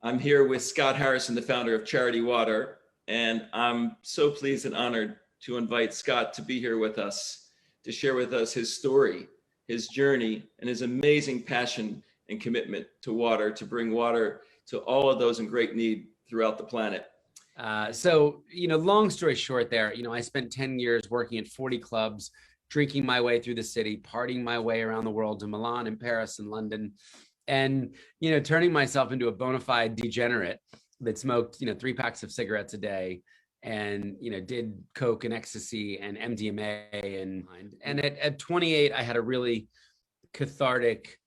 I'm here with Scott Harrison, the founder of Charity Water, and I'm so pleased and honored to invite Scott to be here with us, to share with us his story, his journey, and his amazing passion and commitment to water, to bring water to all of those in great need throughout the planet. Long story short there, I spent 10 years working at 40 clubs, drinking my way through the city, partying my way around the world to Milan and Paris and London, and, turning myself into a bona fide degenerate that smoked, 3 packs of cigarettes a day and, did coke and ecstasy and MDMA. And at 28, I had a really cathartic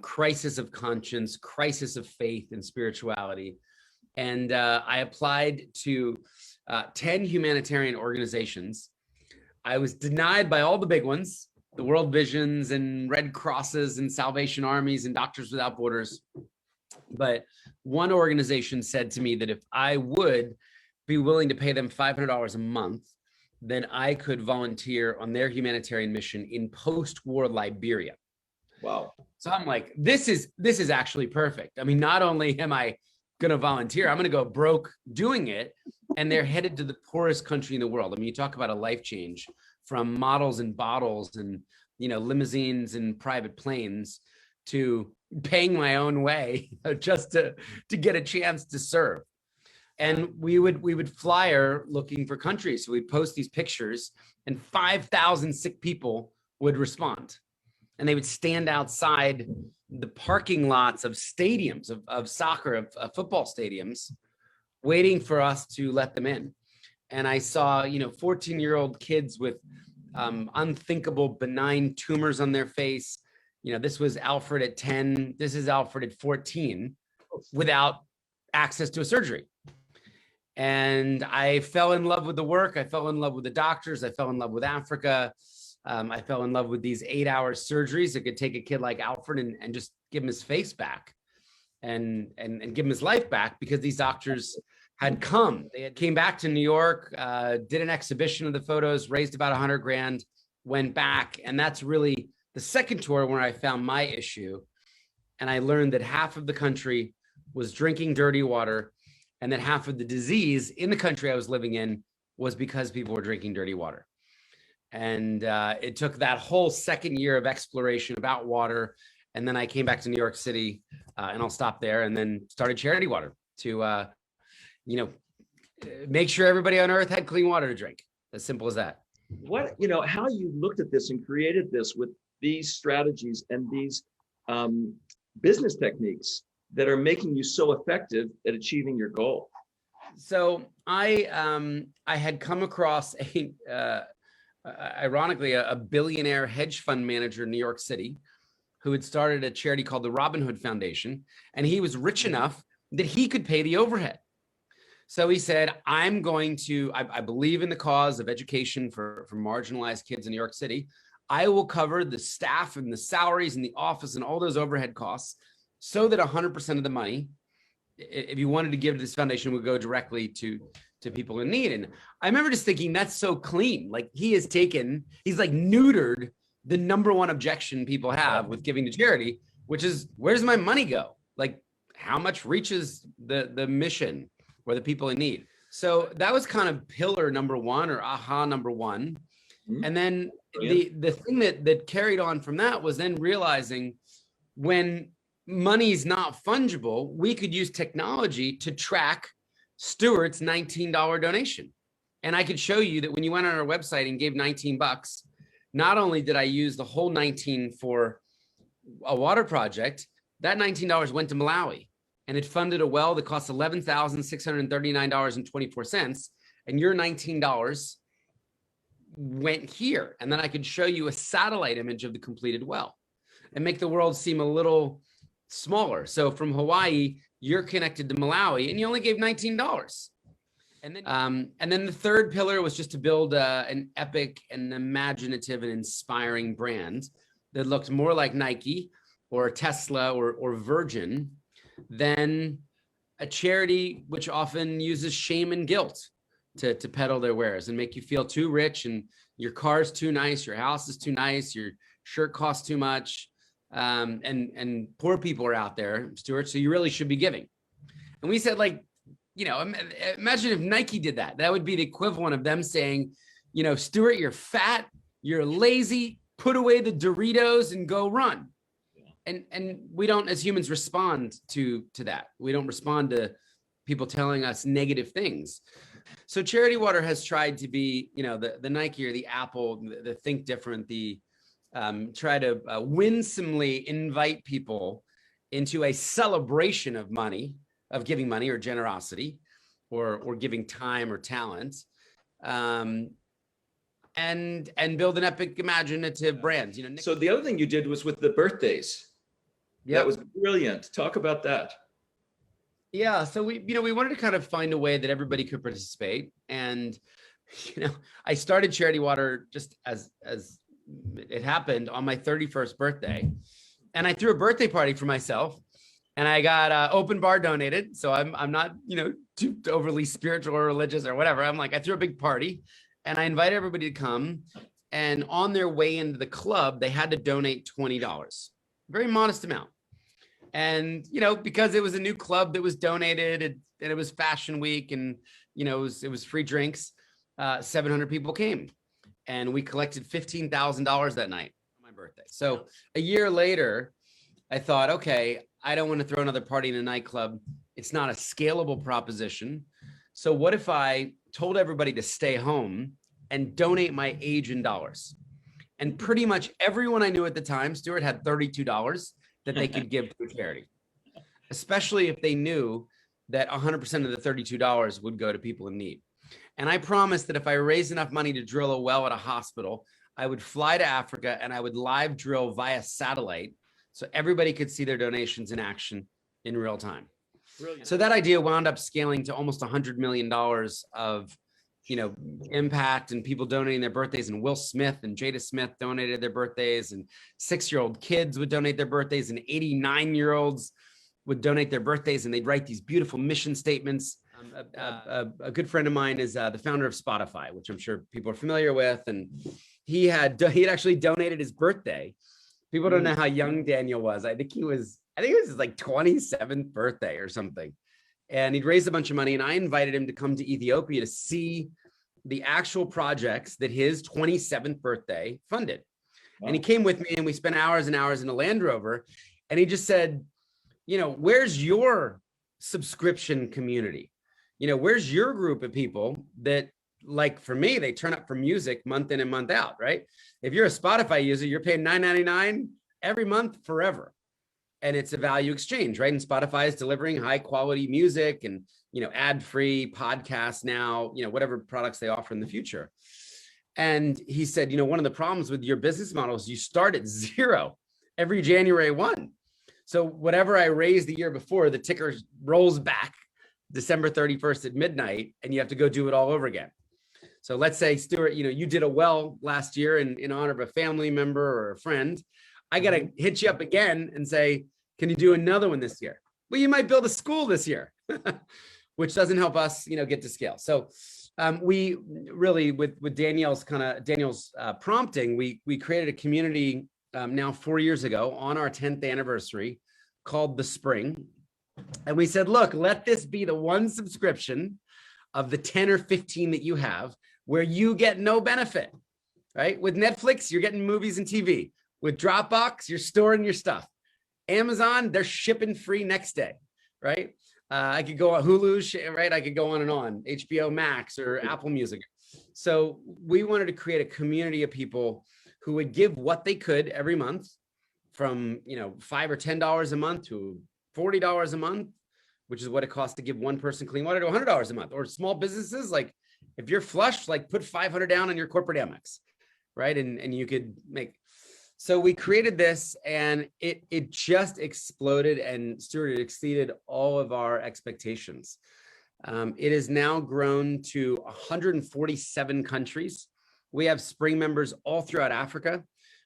crisis of conscience, crisis of faith and spirituality. And I applied to 10 humanitarian organizations. I was denied by all the big ones, the World Visions and Red Crosses and Salvation Armies and Doctors Without Borders. But one organization said to me that if I would be willing to pay them $500 a month, then I could volunteer on their humanitarian mission in post-war Liberia. Wow. So I'm like, this is actually perfect. I mean, not only am I going to volunteer, I'm going to go broke doing it. And they're headed to the poorest country in the world. I mean, you talk about a life change from models and bottles and, limousines and private planes to paying my own way just to get a chance to serve. And we would flyer looking for countries. So we'd post these pictures and 5,000 sick people would respond. And they would stand outside the parking lots of stadiums, of soccer, of football stadiums, waiting for us to let them in. And I saw, 14-year-old kids with unthinkable benign tumors on their face. This was Alfred at 10. This is Alfred at 14 without access to a surgery. And I fell in love with the work. I fell in love with the doctors. I fell in love with Africa. I fell in love with these 8-hour surgeries that could take a kid like Alfred and just give him his face back and give him his life back, because these doctors had come. They came back to New York, did an exhibition of the photos, raised about $100,000, went back. And that's really the second tour where I found my issue. And I learned that half of the country was drinking dirty water, and that half of the disease in the country I was living in was because people were drinking dirty water. And it took that whole second year of exploration about water. And then I came back to New York City, and I'll stop there, and then started Charity Water to, make sure everybody on earth had clean water to drink. As simple as that. How you looked at this and created this with these strategies and these business techniques that are making you so effective at achieving your goal. So I had come across ironically, a billionaire hedge fund manager in New York City who had started a charity called the Robin Hood Foundation. And he was rich enough that he could pay the overhead. So he said, I believe in the cause of education for marginalized kids in New York City. I will cover the staff and the salaries and the office and all those overhead costs so that 100% of the money, if you wanted to give to this foundation, would go directly to people in need. And I remember just thinking, that's so clean. Like he's like neutered the number one objection people have with giving to charity, which is, where's my money go? Like how much reaches the mission or the people in need? So that was kind of pillar number one, or aha number one. Mm-hmm. And then the thing that carried on from that was then realizing when money's not fungible, we could use technology to track Stuart's $19 donation. And I could show you that when you went on our website and gave $19, not only did I use the whole 19 for a water project, that $19 went to Malawi, and it funded a well that cost $11,639.24. And your $19 went here. And then I could show you a satellite image of the completed well and make the world seem a little smaller. So from Hawaii, you're connected to Malawi, and you only gave $19. And then the third pillar was just to build an epic and imaginative and inspiring brand that looked more like Nike or Tesla or Virgin than a charity which often uses shame and guilt to peddle their wares and make you feel too rich, and your car's too nice, your house is too nice, your shirt costs too much, and poor people are out there, Stuart, so you really should be giving. And we said, like, imagine if Nike did that. That would be the equivalent of them saying, Stuart, you're fat, you're lazy, put away the Doritos and go run. And we don't, as humans, respond to that. We don't respond to people telling us negative things. So Charity Water has tried to be, the Nike or the Apple, the think different, the try to winsomely invite people into a celebration of money, of giving money or generosity, or giving time or talent, and build an epic imaginative brand. So the other thing you did was with the birthdays. Yeah, that was brilliant. Talk about that. Yeah, so we wanted to kind of find a way that everybody could participate, and I started Charity Water just as it happened on my 31st birthday, and I threw a birthday party for myself, and I got open bar donated. So I'm not too overly spiritual or religious or whatever. I'm like, I threw a big party, and I invited everybody to come, and on their way into the club, they had to donate $20, very modest amount. And, because it was a new club that was donated, and it was Fashion Week, and, it was free drinks, 700 people came, and we collected $15,000 that night on my birthday. So a year later, I thought, okay, I don't want to throw another party in a nightclub. It's not a scalable proposition. So what if I told everybody to stay home and donate my age in dollars? And pretty much everyone I knew at the time, Stuart, had $32 that they could give to a charity, especially if they knew that 100% of the $32 would go to people in need. And I promised that if I raised enough money to drill a well at a hospital, I would fly to Africa and I would live drill via satellite so everybody could see their donations in action in real time. Brilliant. So that idea wound up scaling to almost $100 million of impact, and people donating their birthdays, and Will Smith and Jada Smith donated their birthdays, and 6-year-old kids would donate their birthdays, and 89-year-olds would donate their birthdays, and they'd write these beautiful mission statements. A good friend of mine is the founder of Spotify, which I'm sure people are familiar with, and he had actually donated his birthday. People don't know how young Daniel was. I think it was his like 27th birthday or something. And he'd raised a bunch of money, and I invited him to come to Ethiopia to see the actual projects that his 27th birthday funded. Wow. And he came with me, and we spent hours and hours in a Land Rover. And he just said, where's your subscription community? Where's your group of people that, like for me, they turn up for music month in and month out, right? If you're a Spotify user, you're paying $9.99 every month forever. And it's a value exchange, right? And Spotify is delivering high quality music and, ad-free podcasts now, whatever products they offer in the future. And he said, one of the problems with your business model is you start at zero every January 1. So whatever I raised the year before, the ticker rolls back December 31st at midnight, and you have to go do it all over again. So let's say, Stuart, you did a well last year in honor of a family member or a friend. I got to hit you up again and say, can you do another one this year? Well, you might build a school this year, which doesn't help us, get to scale. So we really, with Daniel's prompting, we created a community now 4 years ago on our 10th anniversary called The Spring. And we said, look, let this be the one subscription of the 10 or 15 that you have where you get no benefit, right? With Netflix, you're getting movies and TV. With Dropbox, you're storing your stuff. Amazon, they're shipping free next day, right? I could go on Hulu, right? I could go on and on, HBO Max or Apple Music. So we wanted to create a community of people who would give what they could every month, from $5 or $10 a month to $40 a month, which is what it costs to give one person clean water, to $100 a month. Or small businesses, like if you're flush, like put $500 down on your corporate Amex, right? And you could make. So we created this, and it just exploded, and Stuart, it exceeded all of our expectations. It has now grown to 147 countries. We have Spring members all throughout Africa.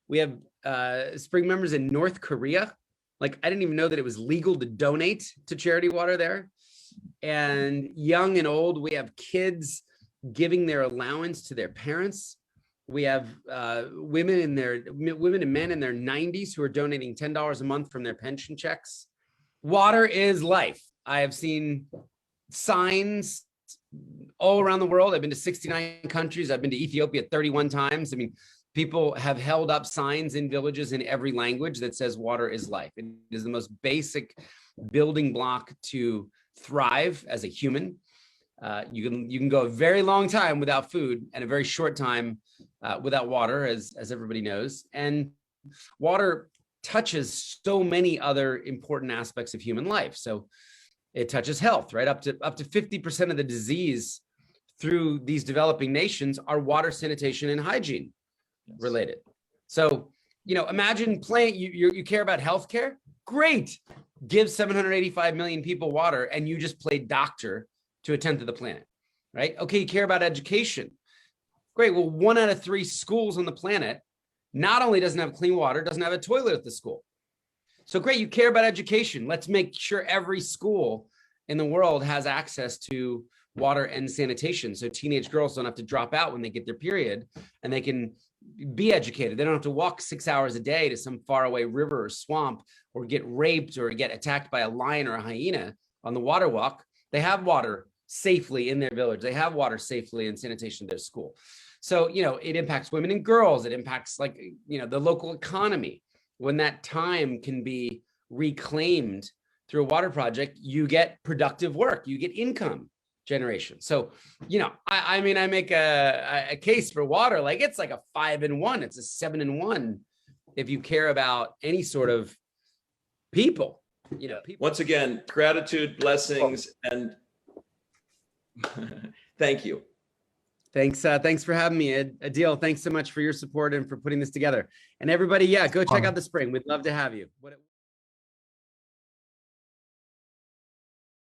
We have Spring members in North Korea. Like, I didn't even know that it was legal to donate to Charity Water there. And young and old, we have kids giving their allowance to their parents. We have women and men in their 90s who are donating $10 a month from their pension checks. Water is life. I have seen signs all around the world. I've been to 69 countries. I've been to Ethiopia 31 times. I mean, people have held up signs in villages in every language that says water is life. It is the most basic building block to thrive as a human. You can go a very long time without food and a very short time without water, as everybody knows. And water touches so many other important aspects of human life. So it touches health, right? Up to 50% of the disease through these developing nations are water, sanitation, and hygiene related. So, imagine you care about healthcare. Great. Give 785 million people water, and you just play doctor to a tenth of the planet, right? Okay, you care about education. Great. Well, 1 out of 3 schools on the planet not only doesn't have clean water, doesn't have a toilet at the school. So great, you care about education. Let's make sure every school in the world has access to water and sanitation, so teenage girls don't have to drop out when they get their period, and they can be educated. They don't have to walk 6 hours a day to some faraway river or swamp, or get raped or get attacked by a lion or a hyena on the water walk. They have water safely in their village. They have water safely and sanitation in their school. So, it impacts women and girls. It impacts the local economy. When that time can be reclaimed through a water project, you get productive work, you get income generation. So, I make a case for water. Like, it's like a 5-in-1. It's a 7-in-1 if you care about any sort of people. Once again, gratitude, blessings, and thank you. Thanks for having me, Adil. Thanks so much for your support and for putting this together. And everybody, go check out the spring. We'd love to have you.